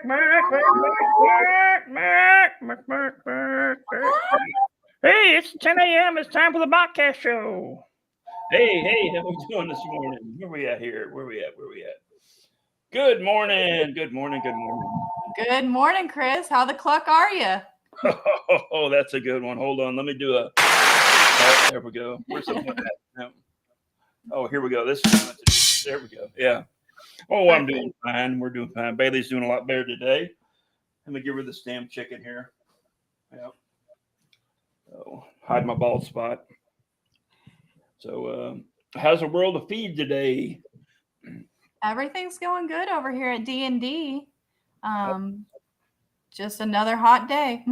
Hey, it's 10 a.m. It's time for the podcast show. Hey, how we doing this morning? Where we at here? Where we at? Good morning. Good morning, Chris. How the cluck are you? Oh, that's a good one. Hold on. Let me do a. Oh, there we go. Where's the one at? Oh, here we go. This one. There we go. Yeah. Oh, I'm doing fine. We're doing fine. Bailey's doing a lot better today. Let me give her this damn chicken here. Yep. Oh, hide my bald spot. So, how's the world of feed today? Everything's going good over here at D&D. Just another hot day.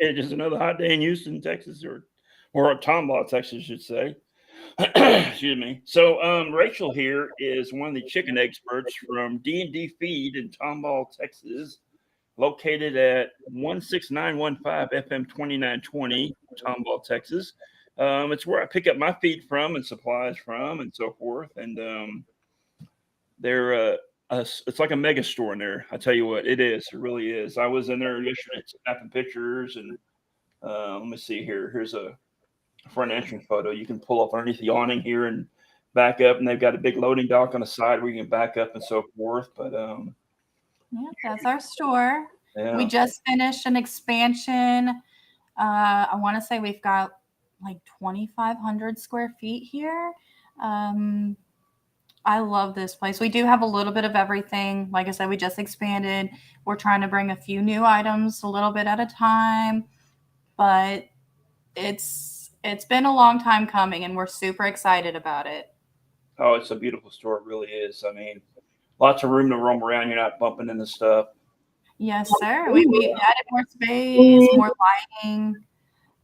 Yeah, just another hot day in Houston, Texas, or Tomball, Texas, I should say. Excuse me. So, Rachell here is one of the chicken experts from D&D Feed in Tomball, Texas, located at 16915 FM 2920, Tomball, Texas. It's where I pick up my feed from and supplies from and so forth. And they're it's like a mega store in there. I tell you what, it is. It really is. I was in there yesterday snapping pictures, and let me see here. Here's a front entrance photo. You can pull up underneath the awning here and back up, and they've got a big loading dock on the side where you can back up and so forth. But yeah, that's our store. yeah. We just finished an expansion. I want to say we've got like 2,500 square feet here. I love this place. We do have a little bit of everything. Like I said, we just expanded. We're trying to bring a few new items a little bit at a time, but it's been a long time coming, and we're super excited about it. Oh, it's a beautiful store. It really is. I mean, lots of room to roam around. You're not bumping into stuff. Yes, sir. We added more space, more lighting.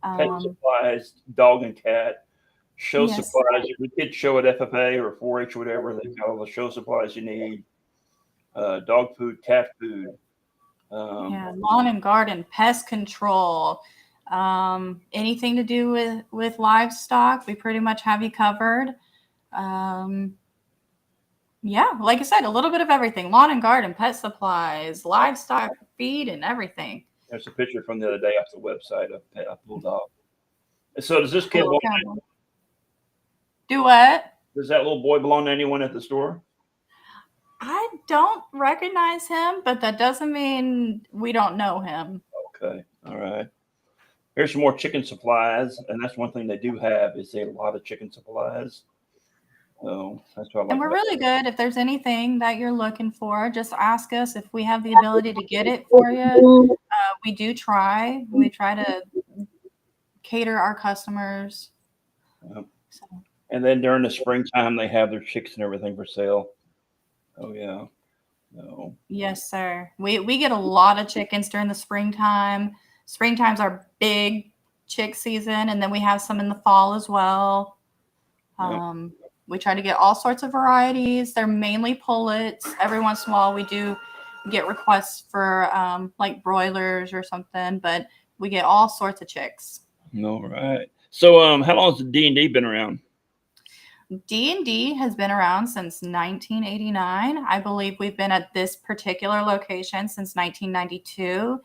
Pet supplies, dog and cat. Show supplies. If your kids show at FFA or 4-H or whatever, they've got all the show supplies you need. Dog food, cat food. Lawn and garden, pest control, anything to do with livestock, we pretty much have you covered. Like I said, a little bit of everything: lawn and garden, pet supplies, livestock feed, and everything. There's a picture from the other day off the website of a little dog. So does this kid do what? Does that little boy belong to anyone at the store? I don't recognize him, but that doesn't mean we don't know him. Okay. All right. Here's some more chicken supplies, and that's one thing they do have is a lot of chicken supplies. So that's what I like. And we're really good. If there's anything that you're looking for, just ask us if we have the ability to get it for you. We do try. We try to cater our customers. Yep. So. And then during the springtime, they have their chicks and everything for sale. Oh, yeah. No. Yes, sir. We get a lot of chickens during the springtime. Springtime's our big chick season, and then we have some in the fall as well. Yep. We try to get all sorts of varieties. They're mainly pullets. Every once in a while, we do get requests for like broilers or something, but we get all sorts of chicks. All right. So how long has D&D been around? D&D has been around since 1989. I believe we've been at this particular location since 1992.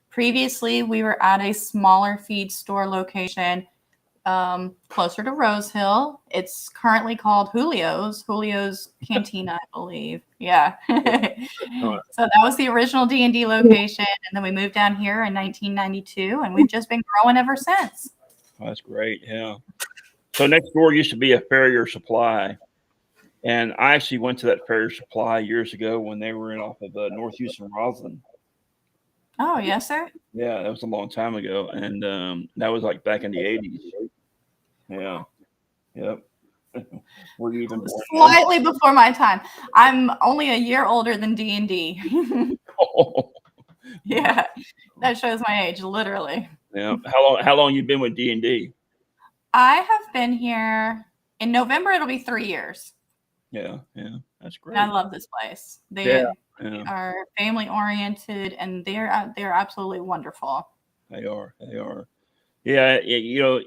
Previously, we were at a smaller feed store location closer to Rose Hill. It's currently called Julio's Cantina, I believe. Yeah. So that was the original D&D location, and then we moved down here in 1992, and we've just been growing ever since. Oh, that's great. Yeah. So next door used to be a Farrier Supply, and I actually went to that Farrier Supply years ago when they were in off of North Houston, Roslyn. Oh, yes, sir. Yeah, that was a long time ago, and that was like back in the 80s. Yeah. Yep. Were you even born? Slightly before my time. I'm only a year older than D&D. Oh. Yeah, that shows my age, literally. Yeah. How long you been with D&D? I have been here in November. It'll be 3 years. Yeah, that's great. And I love this place. They are family oriented, and they're absolutely wonderful. They are. Yeah, you know,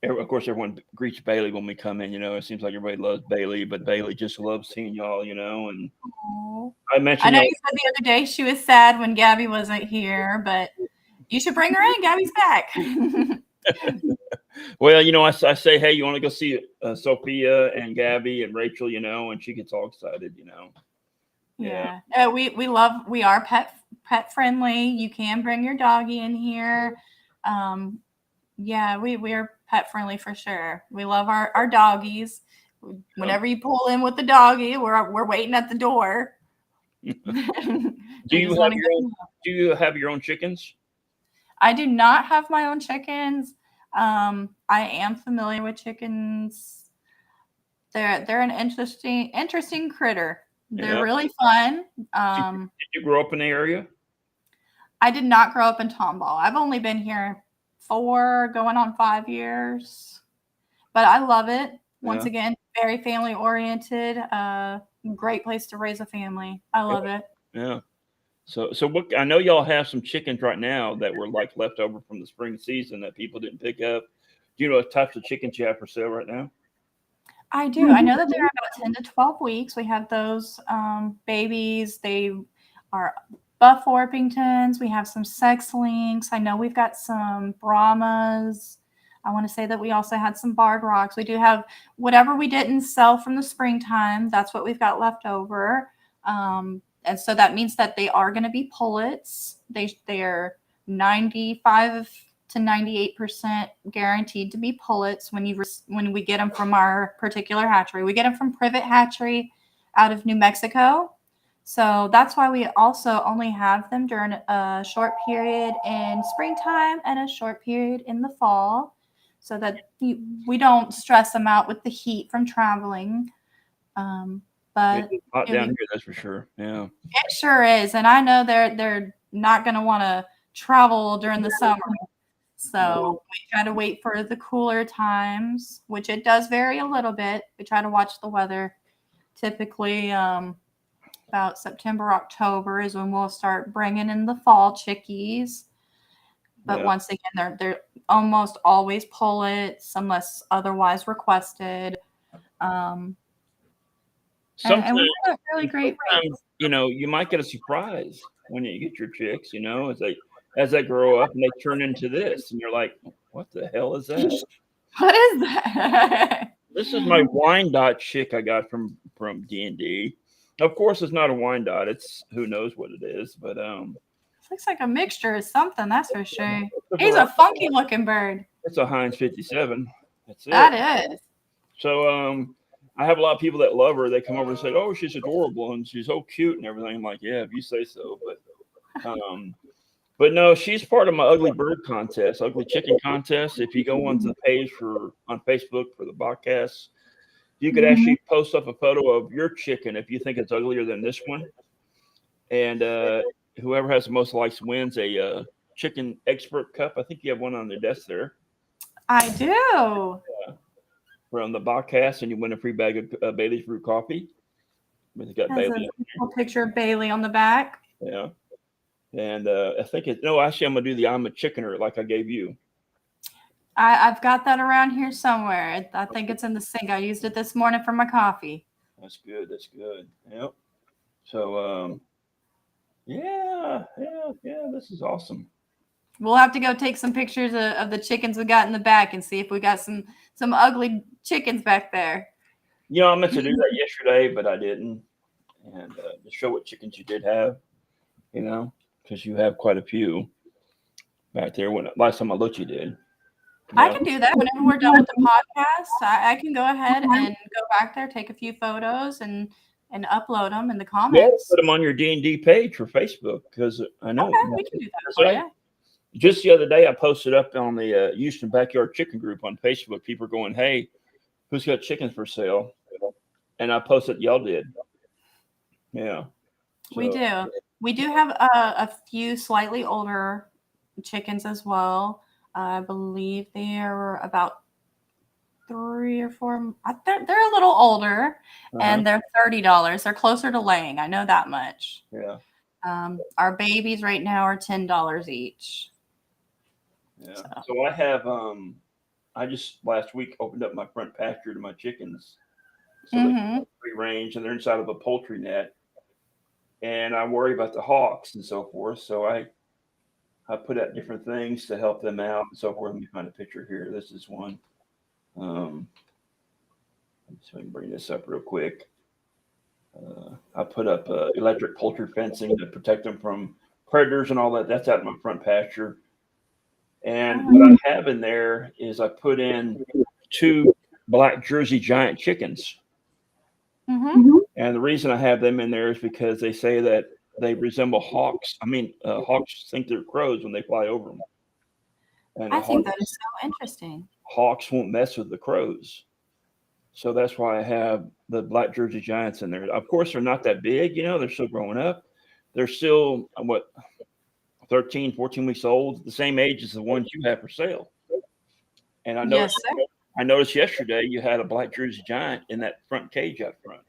Of course, everyone greets Bailey when we come in. It seems like everybody loves Bailey, but Bailey just loves seeing y'all. And Aw. I I mentioned know y'all. you said the other day she was sad when Gabby wasn't here, but you should bring her in. Gabby's back. Well, I say, hey, you want to go see Sophia and Gabby and Rachel, and she gets all excited. Yeah. We are pet friendly. You can bring your doggy in here. Yeah, we are pet friendly for sure. We love our doggies. Whenever you pull in with the doggy, we're waiting at the door. Do We you just have want to your get. own? Do you have your own chickens? I do not have my own chickens. I am familiar with chickens. They're an interesting critter. They're Yeah. really fun. Did you grow up in the area? I did not grow up in Tomball. I've only been here going on 5 years, but I love it. Once Yeah. again, very family oriented. Great place to raise a family. I love it. Yeah. So what? I know y'all have some chickens right now that were like left over from the spring season that people didn't pick up. Do you know what types of chickens you have for sale right now? I do. I know that they're about 10 to 12 weeks. We have those babies. They are buff Orpingtons. We have some sex links. I know we've got some Brahmas. I want to say that we also had some barred rocks. We do have whatever we didn't sell from the springtime. That's what we've got left over. And so that means that they are going to be pullets. They're 95 to 98% guaranteed to be pullets when we get them from our particular hatchery. We get them from Privet Hatchery out of New Mexico. So that's why we also only have them during a short period in springtime and a short period in the fall, so that we don't stress them out with the heat from traveling. But It's hot down here, that's for sure. Yeah. it sure is, and I know they're not going to want to travel during the summer. So we try to wait for the cooler times, which it does vary a little bit. We try to watch the weather. Typically, about September, October is when we'll start bringing in the fall chickies. But once again, they're almost always pullets unless otherwise requested. And we have a really great rate. You might get a surprise when you get your chicks, as they grow up and they turn into this, and you're like, what the hell is that? What is that? This is my Wyandotte chick I got from D&D. Of course, it's not a Wyandotte. It's who knows what it is, but Looks like a mixture of something, that's for sure. He's a funky looking bird. It's a Heinz 57. That's it. That is. So I have a lot of people that love her. They come over and say, "Oh, she's adorable and she's so cute and everything." I'm like, "Yeah, if you say so." But no, she's part of my ugly bird contest, ugly chicken contest. If you go onto the page on Facebook for the podcast, you could actually post up a photo of your chicken if you think it's uglier than this one, and whoever has the most likes wins a chicken expert cup. I think you have one on the desk there. I do. From the podcast, and you win a free bag of Bailey's Brew coffee. It's got Bailey. A picture of Bailey on the back. Yeah. And I think actually, I'm going to do the I'm a chickener like I gave you. I've got that around here somewhere. I think it's in the sink. I used it this morning for my coffee. That's good. That's good. Yep. So, yeah, this is awesome. We'll have to go take some pictures of the chickens we got in the back and see if we got some ugly chickens back there. I meant to do that yesterday, but I didn't. And to show what chickens you did have, because you have quite a few back there. Last time I looked, you did. I can do that whenever we're done with the podcast. I can go ahead and go back there, take a few photos, and upload them in the comments. Put them on your D&D page for Facebook, because I know. Okay, we can do that for you. Just the other day, I posted up on the Houston Backyard Chicken Group on Facebook. People are going, "Hey, who's got chickens for sale?" And I posted, y'all did. Yeah. We do. We do have a few slightly older chickens as well. I believe they are about 3 or 4. They're a little older, and they're $30. They're closer to laying. I know that much. Yeah. Our babies right now are $10 each. Yeah. So I have I just last week opened up my front pasture to my chickens, so they Mm-hmm. free range and they're inside of a poultry net. And I worry about the hawks and so forth. So I put out different things to help them out and so forth. Let me find a picture here. This is one. Um, so I can bring this up real quick. I put up electric poultry fencing to protect them from predators and all that. That's out in my front pasture. And what I have in there is I put in two black Jersey giant chickens. Mm-hmm. And the reason I have them in there is because they say that they resemble hawks. I mean, hawks think they're crows when they fly over them. And I think that is so interesting. hawks won't mess with the crows. So that's why I have the black Jersey Giants in there. Of course, they're not that big, they're still growing up. They're still, 13, 14 weeks old, the same age as the ones you have for sale. And Yes, sir. I noticed yesterday you had a black Jersey Giant in that front cage out front.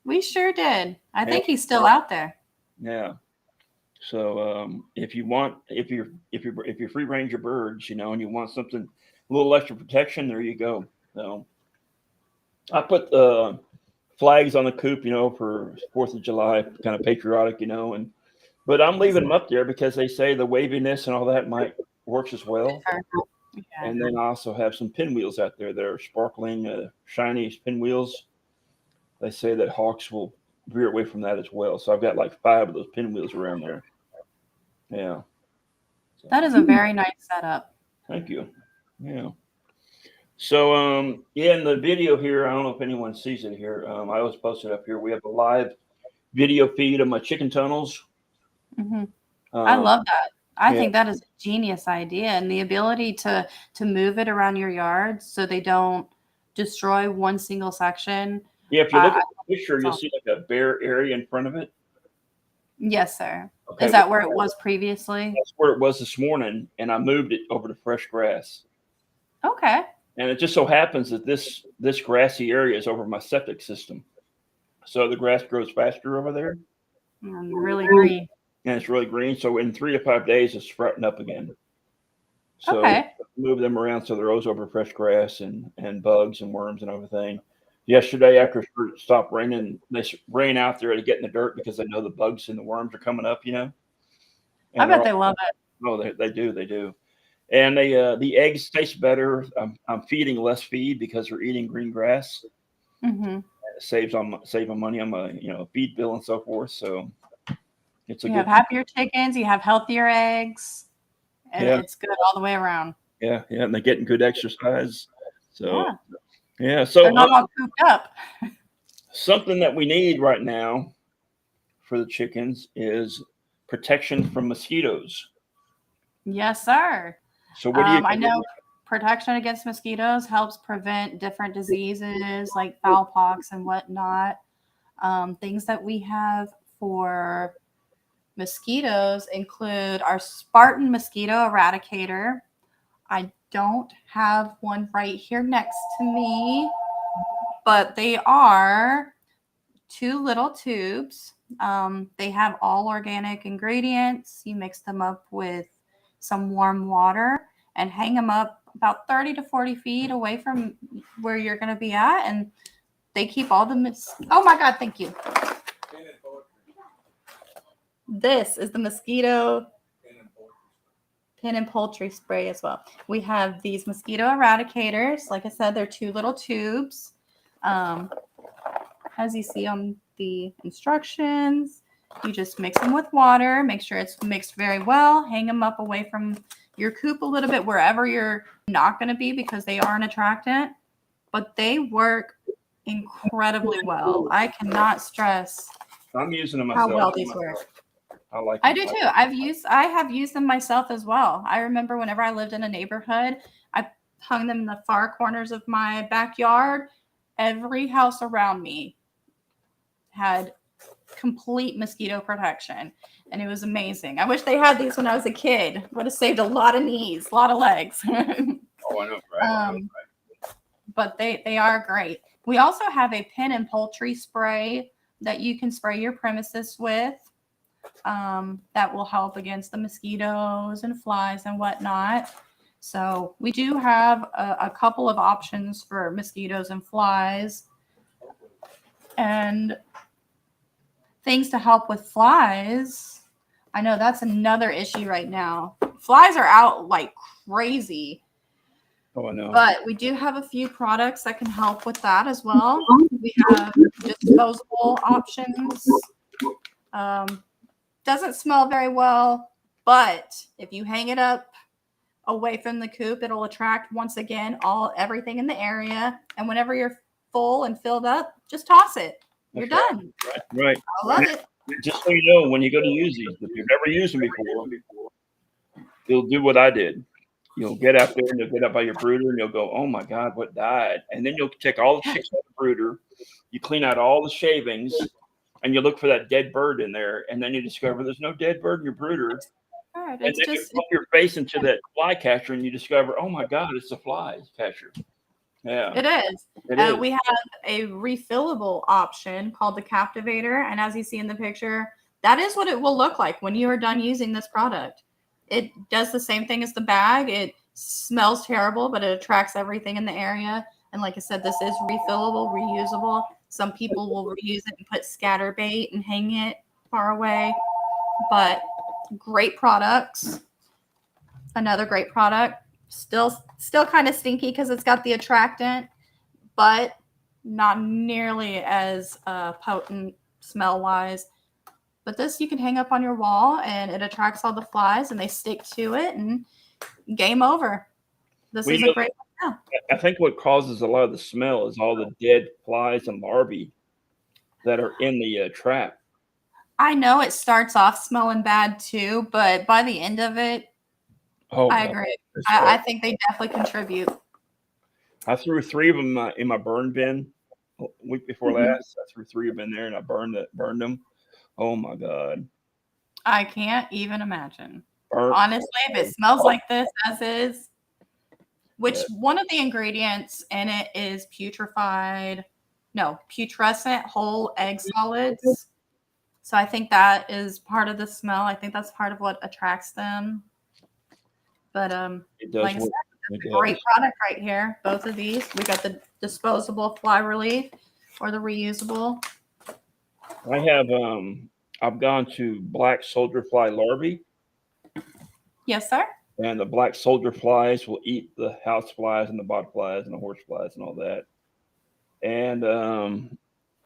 We sure did. I Yeah. think he's still out there. Yeah. So if you're free range of birds, and you want something a little extra protection, there you go. So I put flags on the coop, for 4th of July, kind of patriotic, but I'm leaving them up there because they say the waviness and all that might works as well. Yeah. And then I also have some pinwheels out there that are sparkling, shiny pinwheels. They say that hawks will veer away from that as well. So I've got like 5 of those pinwheels around there. Yeah. So, That is a very nice setup. thank you. Yeah. So, in the video here, I don't know if anyone sees it here. I always post it up here. We have a live video feed of my chicken tunnels. Mm-hmm. I Um, love that. I yeah. think that is a genius idea, and the ability to move it around your yard so they don't destroy one single section. Yeah, if you look I at the picture, you'll awesome. see like a bare area in front of it. Yes, sir. Okay, Is that where it was previously? that's where it was this morning, and I moved it over to fresh grass. Okay. And it just so happens that this grassy area is over my septic system, so the grass grows faster over there, Really green. and it's really green. So in 3 to 5 days, it's sprouting up again. So Okay. move them around so they're always over fresh grass and bugs and worms and everything. Yesterday, after it stopped raining, they ran out there to get in the dirt because they know the bugs and the worms are coming up, And I bet they love it. Oh, they do. And the eggs taste better. I'm feeding less feed because they're eating green grass. Mm-hmm. It saving money on my feed bill and so forth. So it's You have happier chickens. You have healthier eggs. And it's good all the way around. Yeah, and they're getting good exercise. So yeah. So they're not all cooped up. Something that we need right now for the chickens is protection from mosquitoes. Yes, sir. So what do you? I know protection against mosquitoes helps prevent different diseases like fowl pox and whatnot. Things that we have for mosquitoes include our Spartan mosquito eradicator. I don't have one right here next to me, but they are 2 little tubes. They have all organic ingredients. You mix them up with some warm water and hang them up about 30 to 40 feet away from where you're going to be at. And they keep all the oh my God, thank you. This is the mosquito pin and poultry spray as well. We have these mosquito eradicators. Like I said, they're 2 little tubes. As you see on the instructions, you just mix them with water, make sure it's mixed very well, hang them up away from your coop a little bit wherever you're not going to be because they are an attractant, but they work incredibly well. I cannot stress I'm using them myself. how well these work. I do too. I have used them myself as well. I remember whenever I lived in a neighborhood, I hung them in the far corners of my backyard. Every house around me had complete mosquito protection, and it was amazing. I wish they had these when I was a kid. Would have saved a lot of knees, a lot of legs. Oh, I know, right? But they are great. We also have a pin and poultry spray that you can spray your premises with. That will help against the mosquitoes and flies and whatnot. So we do have a couple of options for mosquitoes and flies. And things to help with flies. I know that's another issue right now. Flies are out like crazy. Oh, I know. But we do have a few products that can help with that as well. We have disposable options. Doesn't smell very well, but if you hang it up away from the coop, it'll attract once again everything in the area. And whenever you're full and filled up, just toss it. You're done. Right. I love it. Just so you know, when you go to use these, if you've never used them before, you'll do what I did. You'll get out there and you'll get up by your brooder and you'll go, oh my God, what died? And then you'll take all the chicks out of the brooder, you clean out all the shavings, and you look for that dead bird in there, and then you discover there's no dead bird in your brooder. And then you put your face into that fly catcher and you discover, oh my God, it's a fly catcher. Yeah. It is. We have a refillable option called the Captivator. And as you see in the picture, that is what it will look like when you are done using this product. It does the same thing as the bag. It smells terrible, but it attracts everything in the area. And like I said, this is refillable, reusable. Some people will reuse it and put scatter bait and hang it far away. But great products. Another great product. Still kind of stinky because it's got the attractant, but not nearly as potent smell-wise. But this you can hang up on your wall, and it attracts all the flies, and they stick to it, and game over. This is a great one. I think what causes a lot of the smell is all the dead flies and larvae that are in the trap. I know it starts off smelling bad too, but by the end of it, I agree. I think they definitely contribute. I threw 3 of them in my burn bin a week before last. I threw 3 of them in there and I burned them. Oh my God. I can't even imagine. Honestly, if it smells like this as is, which one of the ingredients in it is putrescent whole egg solids. So I think that is part of the smell. I think that's part of what attracts them. But like I said, it's a great product right here. Both of these. We got the disposable fly relief or the reusable. I have I've gone to black soldier fly larvae. Yes, sir. And the black soldier flies will eat the house flies and the bot flies and the horse flies and all that. And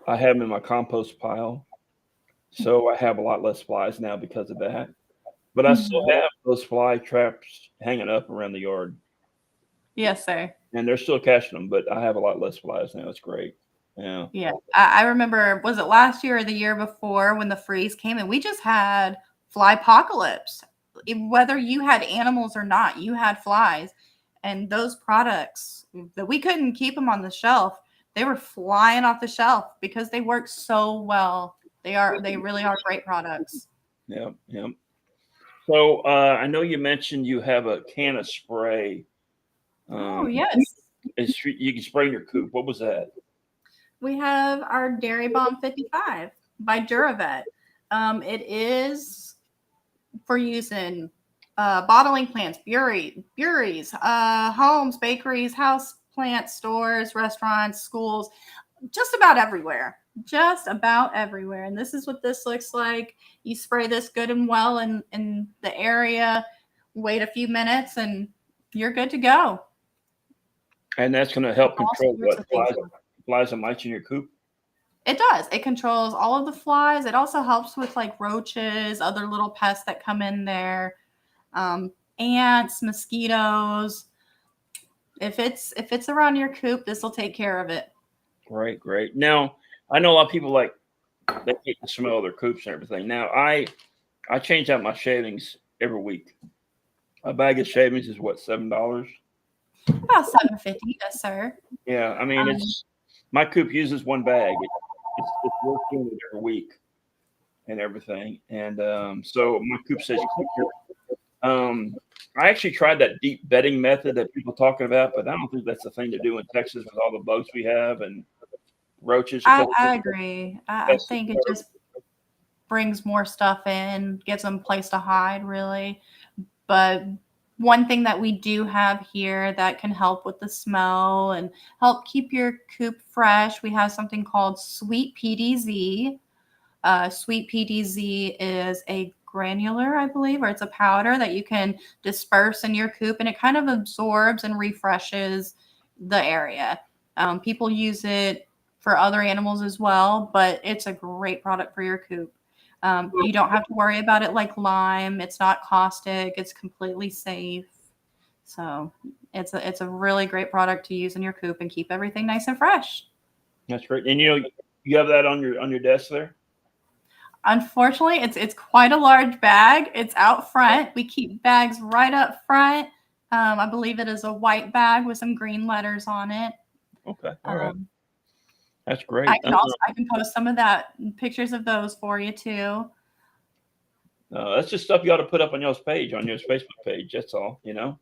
I have them in my compost pile. So I have a lot less flies now because of that. But I still have those fly traps hanging up around the yard. Yes, sir. And they're still catching them, but I have a lot less flies now. It's great. Yeah. Yeah. I remember, was it last year or the year before when the freeze came and we just had fly apocalypse? Whether you had animals or not, you had flies. And those products, that we couldn't keep them on the shelf. They were flying off the shelf because they work so well. They really are great products. Yeah. So I know you mentioned you have a can of spray. Oh, yes. You can spray in your coop. What was that? We have our Dairy Bomb 55 by Duravet. It is for use in bottling plants, breweries, homes, bakeries, house plants, stores, restaurants, schools, just about everywhere. And this is what this looks like. You spray this good and well in the area, wait a few minutes, and you're good to go. And that's going to help control what flies and mites in your coop? It does. It controls all of the flies. It also helps with like roaches, other little pests that come in there, ants, mosquitoes. If it's around your coop, this will take care of it. Great. Now, I know a lot of people they hate the smell of their coops and everything. Now, I change out my shavings every week. A bag of shavings is what, $7? About $7.50, yes, sir. Yeah, I mean my coop uses one bag. It's worth doing it every week and everything. And so my coop says I actually tried that deep bedding method that people are talking about, but I don't think that's the thing to do in Texas with all the bugs we have and roaches. I agree. I think it just brings more stuff in, gives them a place to hide, really. But one thing that we do have here that can help with the smell and help keep your coop fresh, we have something called Sweet PDZ. Sweet PDZ is a granular, I believe, or it's a powder that you can disperse in your coop, and it kind of absorbs and refreshes the area. People use it for other animals as well, but it's a great product for your coop. You don't have to worry about it like lime. It's not caustic. It's completely safe. So it's a really great product to use in your coop and keep everything nice and fresh. That's great. And you have that on your desk there? Unfortunately, it's quite a large bag. It's out front. We keep bags right up front. I believe it is a white bag with some green letters on it. Okay. All right. That's great. I can post some of that pictures of those for you too. That's just stuff you ought to put up on y'all's page, on your Facebook page. That's all, Yeah.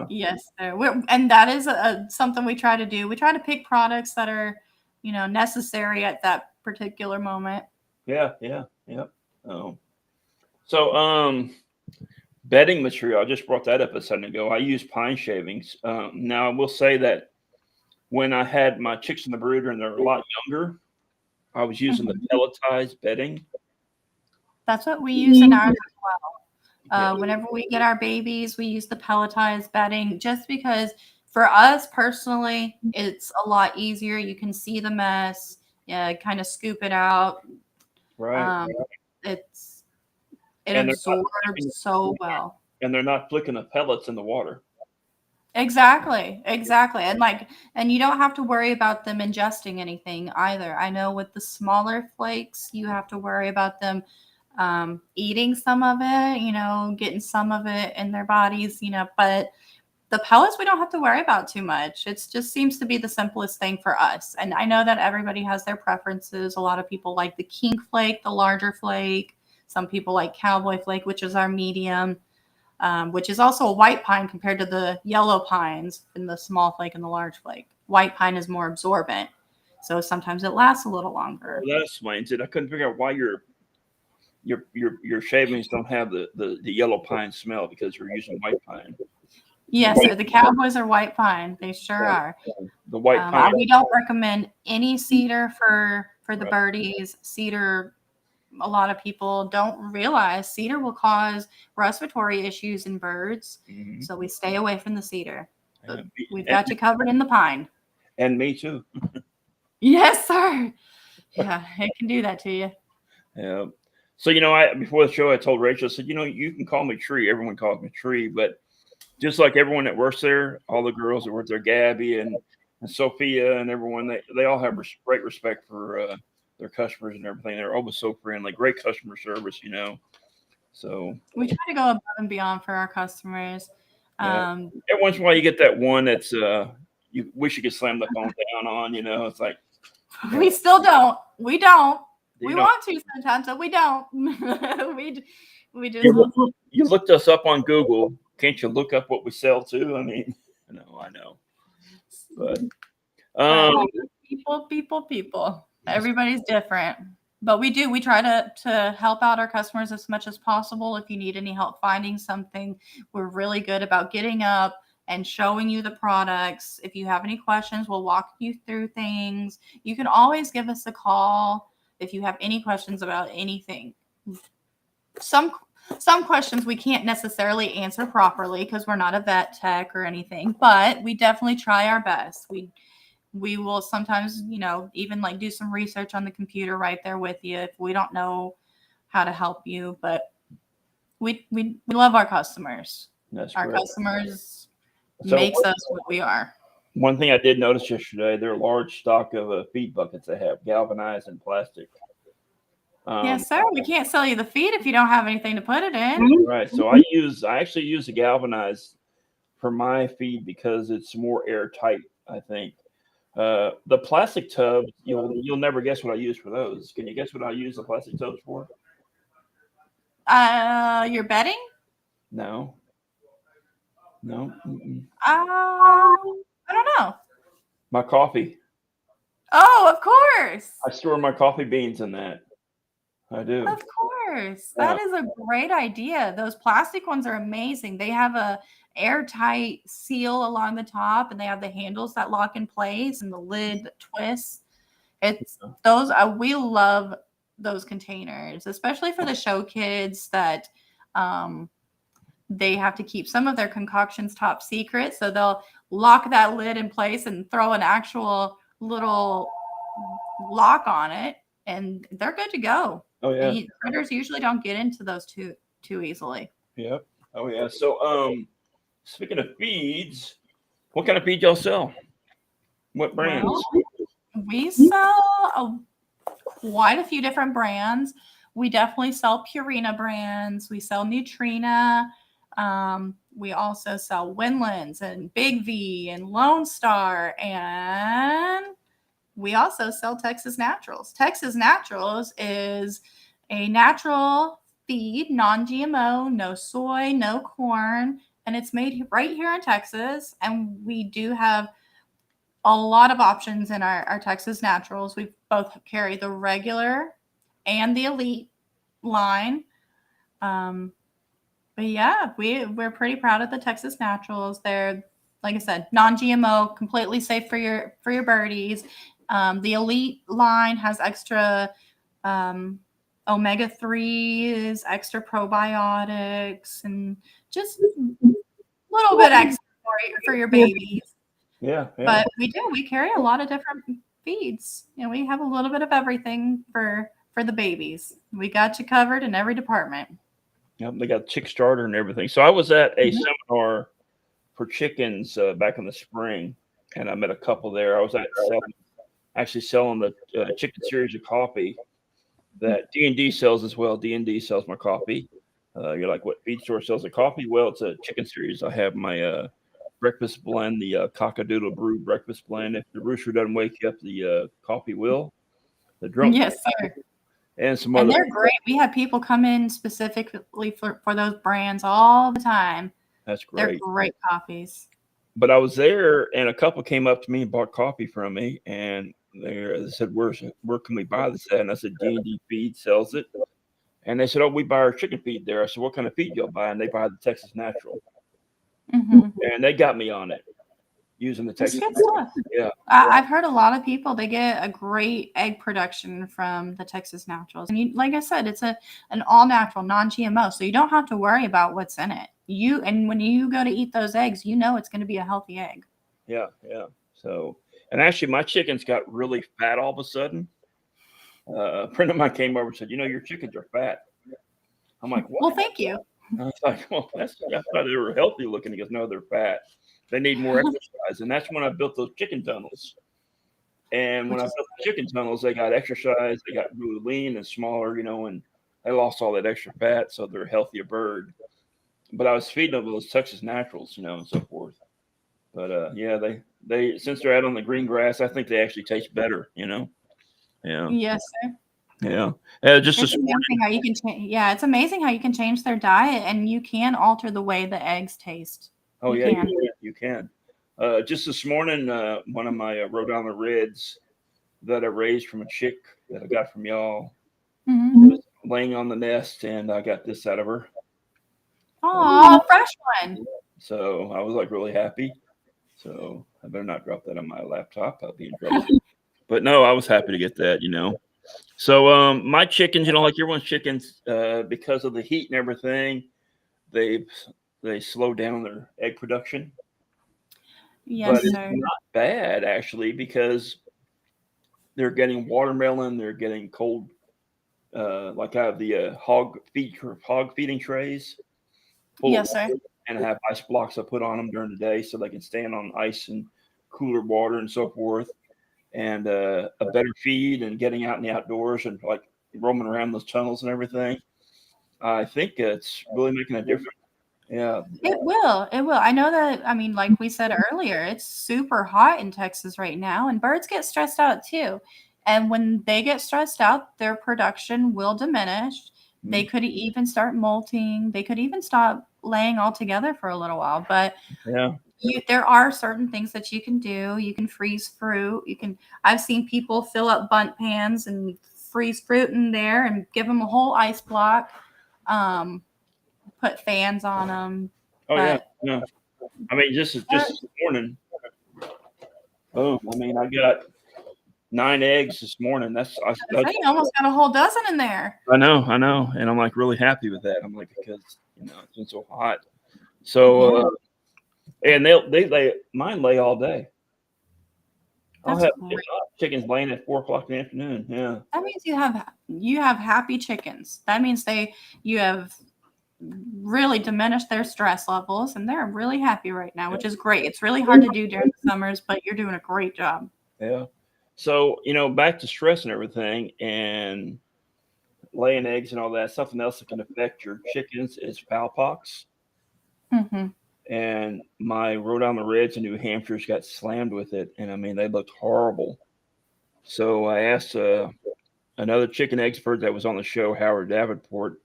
Yes, sir. And that is something we try to do. We try to pick products that are, necessary at that particular moment. Yeah. So bedding material, I just brought that up a second ago. I use pine shavings. Now I will say that when I had my chicks in the brooder and they're a lot younger, I was using the pelletized bedding. That's what we use in ours as well. Whenever we get our babies, we use the pelletized bedding just because for us personally, it's a lot easier. You can see the mess, kind of scoop it out. Right. It absorbs so well. And they're not flicking the pellets in the water. Exactly. And you don't have to worry about them ingesting anything either. I know with the smaller flakes, you have to worry about them eating some of it, getting some of it in their bodies, but the pellets we don't have to worry about too much. It just seems to be the simplest thing for us. And I know that everybody has their preferences. A lot of people like the king flake, the larger flake. Some people like cowboy flake, which is our medium, which is also a white pine compared to the yellow pines and the small flake and the large flake. White pine is more absorbent, so sometimes it lasts a little longer. Well, that explains it. I couldn't figure out why your shavings don't have the yellow pine smell because you're using white pine. Yes, the cowboys are white pine. They sure are. The white pine. We don't recommend any cedar for the birdies. Cedar, a lot of people don't realize cedar will cause respiratory issues in birds. Mm-hmm. So we stay away from the cedar. We've got you covered in the pine. And me too. Yes, sir. Yeah, it can do that to you. Yeah. So, before the show, I told Rachel, I said, you can call me Tree. Everyone calls me Tree. But just like everyone that works there, all the girls that work there, Gabby and Sophia and everyone, they all have great respect for their customers and everything. They're always so friendly, great customer service, So we try to go above and beyond for our customers. Yeah. Every once in a while, you get that one that's you wish you could slam the phone down on. It's like we still don't. We don't. We want to sometimes, but we don't. we just. You looked us up on Google. Can't you look up what we sell too? I mean, no, I know, but people. Everybody's different, but we try to help out our customers as much as possible. If you need any help finding something, we're really good about getting up and showing you the products. If you have any questions, we'll walk you through things. You can always give us a call if you have any questions about anything. Some questions we can't necessarily answer properly because we're not a vet tech or anything, but we definitely try our best. We will sometimes, even like do some research on the computer right there with you if we don't know how to help you. But we love our customers. Our customers makes us what we are. One thing I did notice yesterday, they're a large stock of feed buckets they have, galvanized and plastic. Yes, sir. We can't sell you the feed if you don't have anything to put it in. Right. So I actually use the galvanized for my feed because it's more airtight, I think. The plastic tubs, you'll never guess what I use for those. Can you guess what I use the plastic tubs for? Your bedding? No. I don't know. My coffee. Oh, of course. I store my coffee beans in that. I do. Of course. That is a great idea. Those plastic ones are amazing. They have a airtight seal along the top, and they have the handles that lock in place and the lid that twists. It's those we love those containers, especially for the show kids that they have to keep some of their concoctions top secret. So they'll lock that lid in place and throw an actual little lock on it, and they're good to go. Oh yeah. And critters usually don't get into those too easily. Yep. Oh yeah. So speaking of feeds, what kind of feed y'all sell? What brands? Well, we sell quite a few different brands. We definitely sell Purina brands. We sell Neutrina. We also sell Winlands and Big V and Lone Star, and we also sell Texas Naturals. Texas Naturals is a natural feed, non-GMO, no soy, no corn, and it's made right here in Texas. And we do have a lot of options in our Texas Naturals. We both carry the regular and the elite line. But yeah, we're pretty proud of the Texas Naturals. They're, like I said, non-GMO, completely safe for your birdies. The elite line has extra omega-3s, extra probiotics, and just a little bit extra for your babies. Yeah. But we carry a lot of different feeds. We have a little bit of everything for the babies. We got you covered in every department. Yep, they got chick starter and everything. So I was at a seminar for chickens back in the spring, and I met a couple there. I was actually selling the chicken series of coffee that D&D sells as well. D&D sells my coffee. You're like, what feed store sells a coffee? Well, it's a chicken series. I have my breakfast blend, the Cockadoodle Brew breakfast blend. If the rooster doesn't wake you up, the coffee will. The drunk. Yes, sir. And some other. They're great. We have people come in specifically for those brands all the time. That's great. They're great coffees. But I was there, and a couple came up to me and bought coffee from me, and they said, "Where can we buy this at?" And I said, "D&D Feed sells it." And they said, "Oh, we buy our chicken feed there." I said, "What kind of feed y'all buy?" And they buy the Texas Natural. Mm-hmm. And they got me on it using the Texas Good Natural. stuff. Yeah. I've heard a lot of people, they get a great egg production from the Texas Naturals. And like I said, it's an all natural, non-GMO. So you don't have to worry about what's in it. And when you go to eat those eggs, it's going to be a healthy egg. Yeah. So, and actually my chickens got really fat all of a sudden. A friend of mine came over and said, "Your chickens are fat." I'm like, "What?" Well, thank you. I was like, "Well, I thought they were healthy looking." He goes, "No, they're fat. They need more exercise." And that's when I built those chicken tunnels. And when I built the chicken tunnels, they got exercise. They got really lean and smaller, and they lost all that extra fat, so they're a healthier bird. But I was feeding them those Texas Naturals, and so forth. But yeah, they since they're out on the green grass, I think they actually taste better, Yeah. Yes, sir. Yeah. It's amazing how you can change. Yeah, it's amazing how you can change their diet, and you can alter the way the eggs taste. Oh, you can. Just this morning, one of my Rhode Island Reds that I raised from a chick that I got from y'all was laying on the nest, and I got this out of her. Oh, fresh one. So I was like really happy. So I better not drop that on my laptop. I'll be in trouble. But no, I was happy to get that, So my chickens, like everyone's chickens, because of the heat and everything, they slow down their egg production. Yes, but sir. It's not bad actually, because they're getting watermelon, they're getting cold. Like I have the hog feeding trays. Yes, sir. And I have ice blocks I put on them during the day so they can stand on ice and cooler water and so forth. And a better feed and getting out in the outdoors and like roaming around those tunnels and everything. I think it's really making a difference. Yeah. It will. I know that, like we said earlier, it's super hot in Texas right now, and birds get stressed out too. And when they get stressed out, their production will diminish. Mm-hmm. They could even start molting. They could even stop laying altogether for a little while. But yeah. There are certain things that you can do. You can freeze fruit. I've seen people fill up bunt pans and freeze fruit in there and give them a whole ice block. Put fans on them. Oh yeah, no. I mean, just this morning. Boom. I mean, I got 9 eggs this morning. That's You almost got a whole dozen in there. I know, and I'm like really happy with that. I'm like, because it's been so hot. So and mine lay all day. I'll have chickens laying at 4 o'clock in the afternoon. Yeah. That means you have happy chickens. That means you have really diminished their stress levels, and they're really happy right now, which is great. It's really hard to do during the summers, but you're doing a great job. Yeah. So, back to stress and everything and laying eggs and all that, something else that can affect your chickens is fowl pox. Mm-hmm. And my Rhode Island Reds and New Hampshires got slammed with it. And I mean, they looked horrible. So I asked another chicken expert that was on the show, Howard Davenport,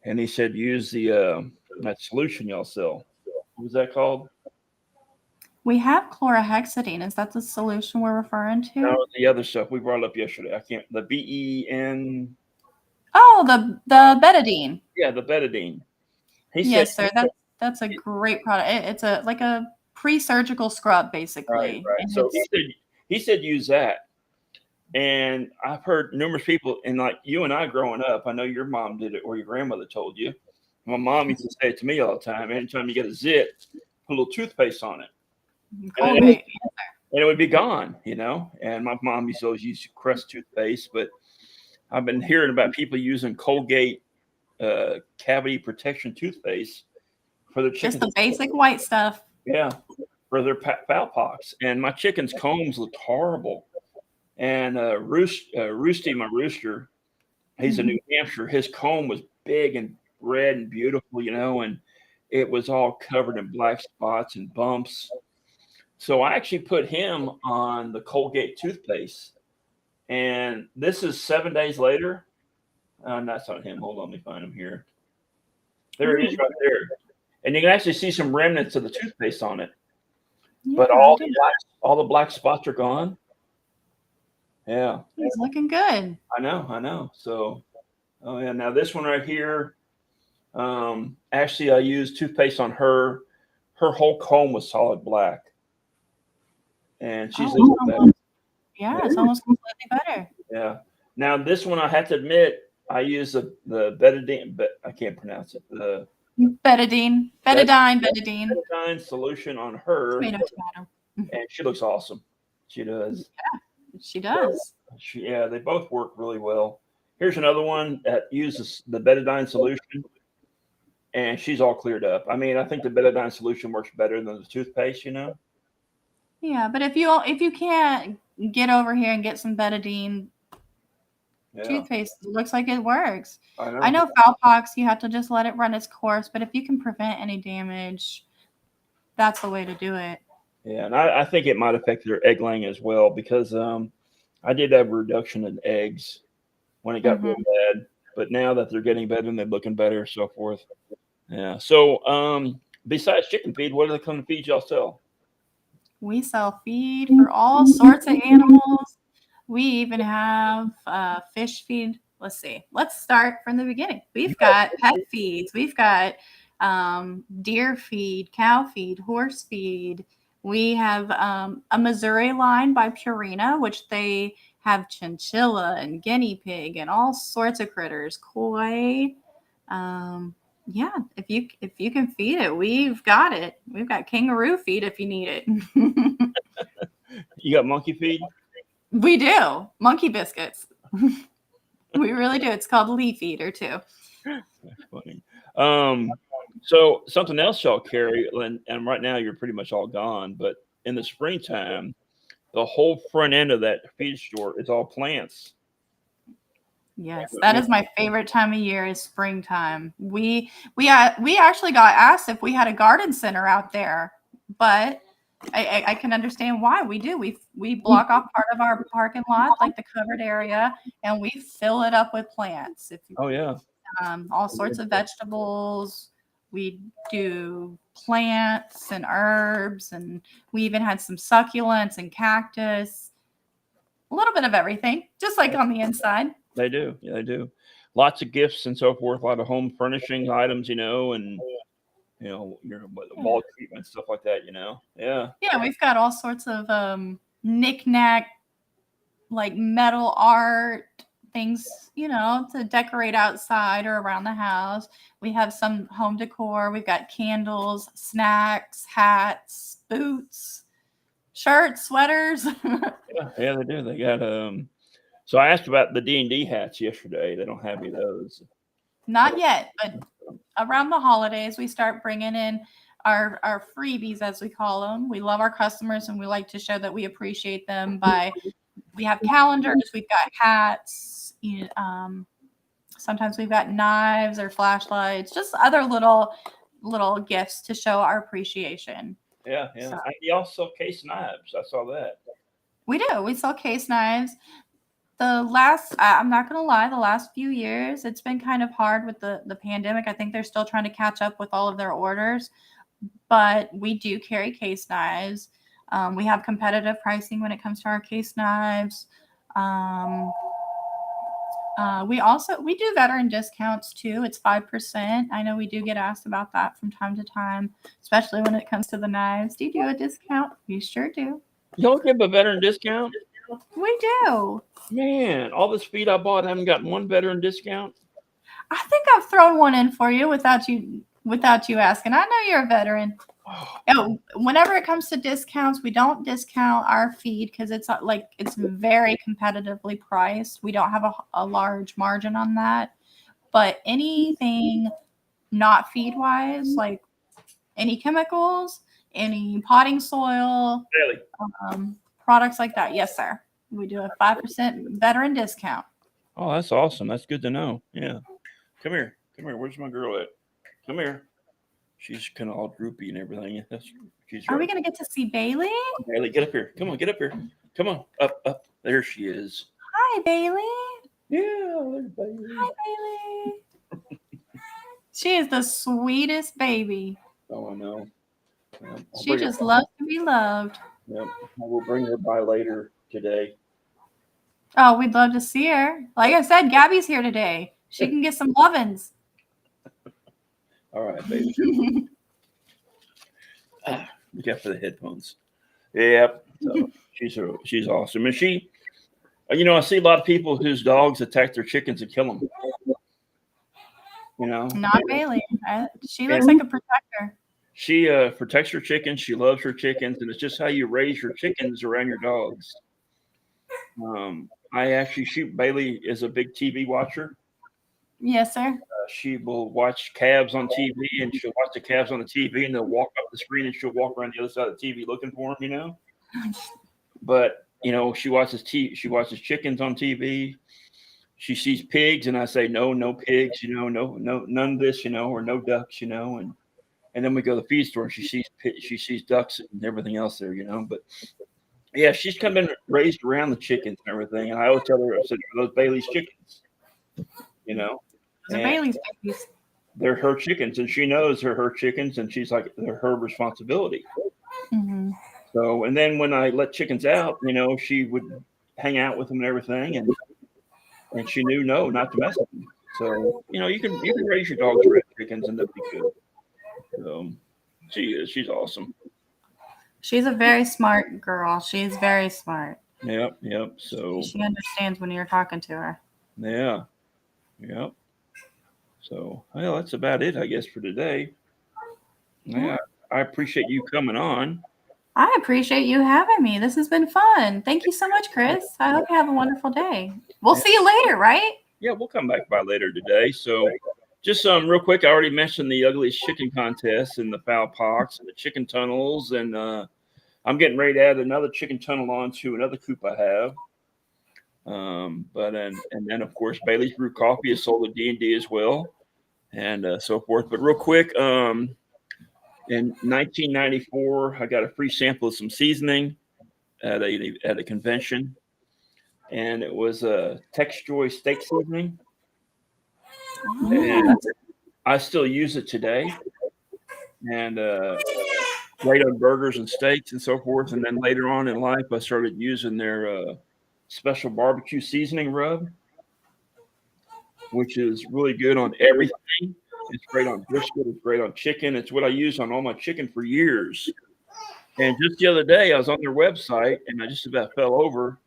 and he said, use that solution y'all sell. What was that called? We have chlorhexidine. Is that the solution we're referring to? No, the other stuff we brought up yesterday. I can't. The BEN. Oh, the betadine. Yeah, the betadine. Yes, sir. That's a great product. It's like a pre-surgical scrub, basically. Right. So he said use that. And I've heard numerous people, and like you and I growing up, I know your mom did it or your grandmother told you. My mom used to say it to me all the time. Anytime you get a zit, put a little toothpaste on it. And it would be gone, And my mom used to always use Crest toothpaste, but I've been hearing about people using Colgate cavity protection toothpaste for their chickens. Just the basic white stuff. Yeah, for their fowl pox. And my chickens' combs looked horrible. And Roosty, my rooster, he's a New Hampshire. His comb was big and red and beautiful, and it was all covered in black spots and bumps. So I actually put him on the Colgate toothpaste. And this is 7 days later. That's not him. Hold on, let me find him here. There it is right there. And you can actually see some remnants of the toothpaste on it. Yeah, but all the black spots are gone. Yeah. He's looking good. I know. So, now this one right here, actually I used toothpaste on her. Her whole comb was solid black. And she's looking better. Yeah, it's almost completely better. Yeah. Now this one, I have to admit, I use the betadine, but I can't pronounce it. The betadine solution on her. Tomato. And she looks awesome. She does. Yeah, she does. They both work really well. Here's another one that uses the betadine solution, and she's all cleared up. I mean, I think the betadine solution works better than the toothpaste, Yeah, but if you can't get over here and get some betadine toothpaste, it looks like it works. I know fowl pox, you have to just let it run its course, but if you can prevent any damage, that's the way to do it. Yeah, and I think it might affect their egg laying as well, because I did have a reduction in eggs when it got real bad, but now that they're getting better and they're looking better, so forth. Yeah. So besides chicken feed, what are the kind of feeds y'all sell? We sell feed for all sorts of animals. We even have fish feed. Let's see. Let's start from the beginning. We've got pet feeds. We've got deer feed, cow feed, horse feed. We have a Missouri line by Purina, which they have chinchilla and guinea pig and all sorts of critters. Koi. Yeah, if you can feed it, we've got it. We've got kangaroo feed if you need it. You got monkey feed? We do. Monkey biscuits. We really do. It's called Leaf Eater too. That's funny. So something else y'all carry, and right now you're pretty much all gone, but in the springtime, the whole front end of that feed store is all plants. Yes, that is my favorite time of year is springtime. We actually got asked if we had a garden center out there, but I can understand why. We do. We block off part of our parking lot, like the covered area, and we fill it up with plants. All sorts of vegetables. We do plants and herbs, and we even had some succulents and cactus. A little bit of everything, just like on the inside. They do. Yeah, they do. Lots of gifts and so forth. A lot of home furnishing items, and wall treatment stuff like that. Yeah. Yeah, we've got all sorts of knick-knack, like metal art things, to decorate outside or around the house. We have some home decor. We've got candles, snacks, hats, boots, shirts, sweaters. Yeah, they do. They got So I asked about the D&D hats yesterday. They don't have any of those. Not yet, but around the holidays, we start bringing in our freebies, as we call them. We love our customers, and we like to show that we appreciate them we have calendars, we've got hats, sometimes we've got knives or flashlights, just other little gifts to show our appreciation. Yeah. So. You also sell case knives. I saw that. We do. We sell case knives. I'm not going to lie, the last few years, it's been kind of hard with the pandemic. I think they're still trying to catch up with all of their orders, but we do carry case knives. We have competitive pricing when it comes to our case knives. We do veteran discounts too. It's 5%. I know we do get asked about that from time to time, especially when it comes to the knives. Do you do a discount? We sure do. Y'all give a veteran discount? We do. Man, all this feed I bought, I haven't gotten one veteran discount. I think I've thrown one in for you without you asking. I know you're a veteran. Whenever it comes to discounts, we don't discount our feed because it's very competitively priced. We don't have a large margin on that. But anything not feed wise, like any chemicals, any potting soil, products like that, yes, sir. We do a 5% veteran discount. Oh, that's awesome. That's good to know. Yeah. Come here. Where's my girl at? Come here. She's kind of all droopy and everything. Are we going to get to see Bailey? Bailey, get up here. Come on, get up here. Come on, up. There she is. Hi, Bailey. Yeah, there's Bailey. Hi, Bailey. She is the sweetest baby. Oh, I know. She just loves to be loved. Yep. We'll bring her by later today. Oh, we'd love to see her. Like I said, Gabby's here today. She can get some lovin's. All right, baby. Look out for the headphones. Yep. So she's awesome. And she, I see a lot of people whose dogs attack their chickens and kill them. Not Bailey. She looks like a protector. She protects her chickens. She loves her chickens, and it's just how you raise your chickens around your dogs. Bailey is a big TV watcher. Yes, sir. She will watch calves on TV, and she'll watch the calves on the TV, and they'll walk up the screen, and she'll walk around the other side of the TV looking for them. But she watches chickens on TV. She sees pigs, and I say no pigs, no none of this, or no ducks, and then we go to the feed store, and she sees ducks and everything else there, But yeah, she's kind of been raised around the chickens and everything, and I always tell her, I said, those Bailey's chickens, They're Bailey's babies. They're her chickens, and she knows they're her chickens, and she's like, they're her responsibility. Mm-hmm. So, and then when I let chickens out, she would hang out with them and everything, and she knew not to mess with them. So, you can raise your dogs around chickens, and that'd be good. So, she's awesome. She's a very smart girl. She's very smart. Yep. So she understands when you're talking to her. Yeah. Yep. So, well, that's about it, I guess, for today. Yeah, I appreciate you coming on. I appreciate you having me. This has been fun. Thank you so much, Chris. I hope you have a wonderful day. We'll see you later, right? Yeah, we'll come back by later today. So, just real quick, I already mentioned the ugliest chicken contest and the fowl pox and the chicken tunnels, and I'm getting ready to add another chicken tunnel onto another coop I have. And then of course Bailey's Brew Coffee is sold at D&D as well, and so forth. But real quick, in 1994, I got a free sample of some seasoning at a convention, and it was a Tex Joy steak seasoning, and I still use it today, and great on burgers and steaks and so forth. And then later on in life, I started using their special barbecue seasoning rub, which is really good on everything. It's great on brisket. It's great on chicken. It's what I use on all my chicken for years. And just the other day, I was on their website and I just about fell over,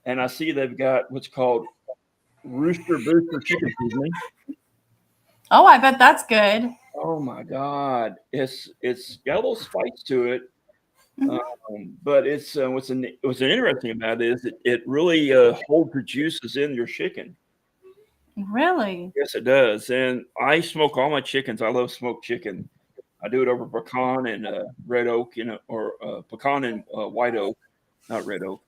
and I see they've got what's called Rooster Booster chicken seasoning. Oh, I bet that's good. Oh my God, it's got a little spice to it, Mhm. but it's what's interesting about it is it really holds the juices in your chicken. Really? Yes, it does. And I smoke all my chickens. I love smoked chicken. I do it over pecan and red oak, or pecan and white oak, not red oak.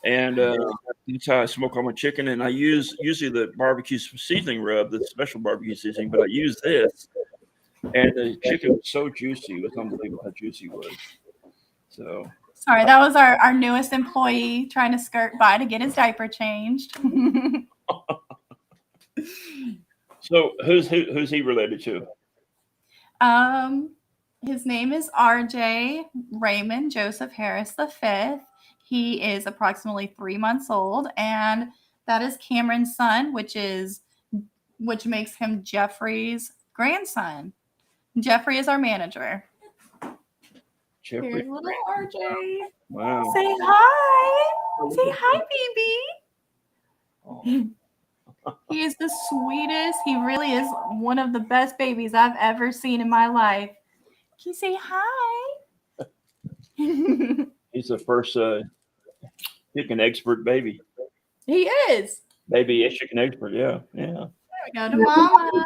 And that's how I smoke all my chicken. And I use usually the barbecue seasoning rub, the special barbecue seasoning, but I use this. And the chicken was so juicy. It was unbelievable how juicy it was. So, Sorry, that was our newest employee trying to skirt by to get his diaper changed. so who's he related to? His name is RJ Raymond Joseph Harris V. He is approximately 3 months old, and that is Cameron's son, which makes him Jeffrey's grandson. Jeffrey is our manager. Jeffrey. Here's little RJ. Wow. Say hi. Say hi, baby. He is the sweetest. He really is one of the best babies I've ever seen in my life. Can you say hi? He's the first chicken expert baby. He is. Baby chicken expert. Yeah. There we go to Mama.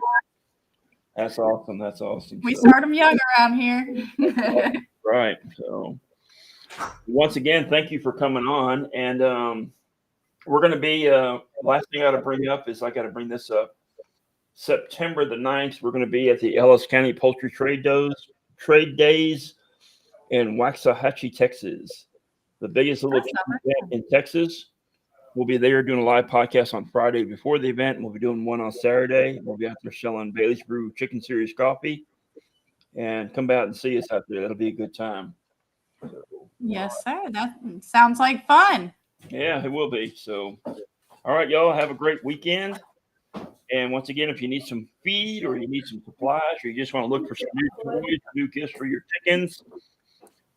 That's awesome. That's awesome. We start them young around here. Right. So once again, thank you for coming on. And we're going to be, last thing I got to bring up is I got to bring this up. September the 9th, we're going to be at the Ellis County Poultry Trade Days in Waxahachie, Texas. The biggest little event in Texas. We'll be there doing a live podcast on Friday before the event. And we'll be doing one on Saturday. We'll be out there selling Bailey's Brew Chicken Series coffee. And come out and see us out there. That'll be a good time. Yes, sir. That sounds like fun. Yeah, it will be. So, all right, y'all, have a great weekend. And once again, if you need some feed or you need some supplies or you just want to look for some new toys, new gifts for your chickens,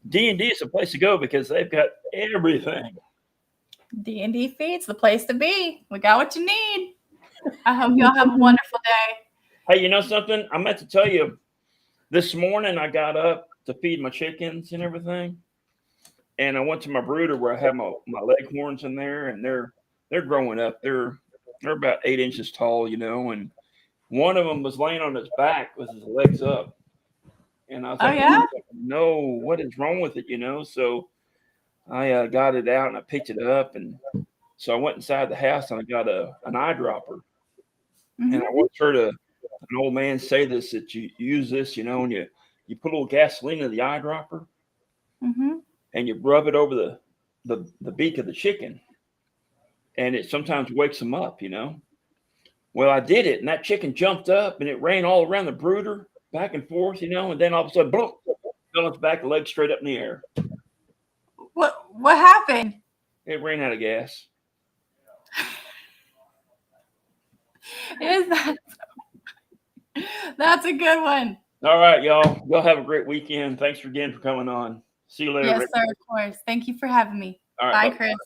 D&D is the place to go because they've got everything. D&D Feed's the place to be. We got what you need. I hope y'all have a wonderful day. Hey, you know something? I meant to tell you, this morning I got up to feed my chickens and everything. And I went to my brooder where I have my leghorns in there, and they're growing up. They're about 8 inches tall, and one of them was laying on its back with his legs up. And I was like, yeah? No, what is wrong with it, So I got it out and I picked it up. And so I went inside the house and I got an eyedropper. Mm-hmm. And I once heard an old man say this, that you use this, and you put a little gasoline in the eyedropper. Mm-hmm. And you rub it over the beak of the chicken, and it sometimes wakes them up, Well, I did it, and that chicken jumped up, and it ran all around the brooder, back and forth, and then all of a sudden, boom, fell on its back, legs straight up in the air. What happened? It ran out of gas. Is that? That's a good one. All right, y'all. Y'all have a great weekend. Thanks again for coming on. See you later. Yes, sir, of course. Thank you for having me. All right, bye, Chris.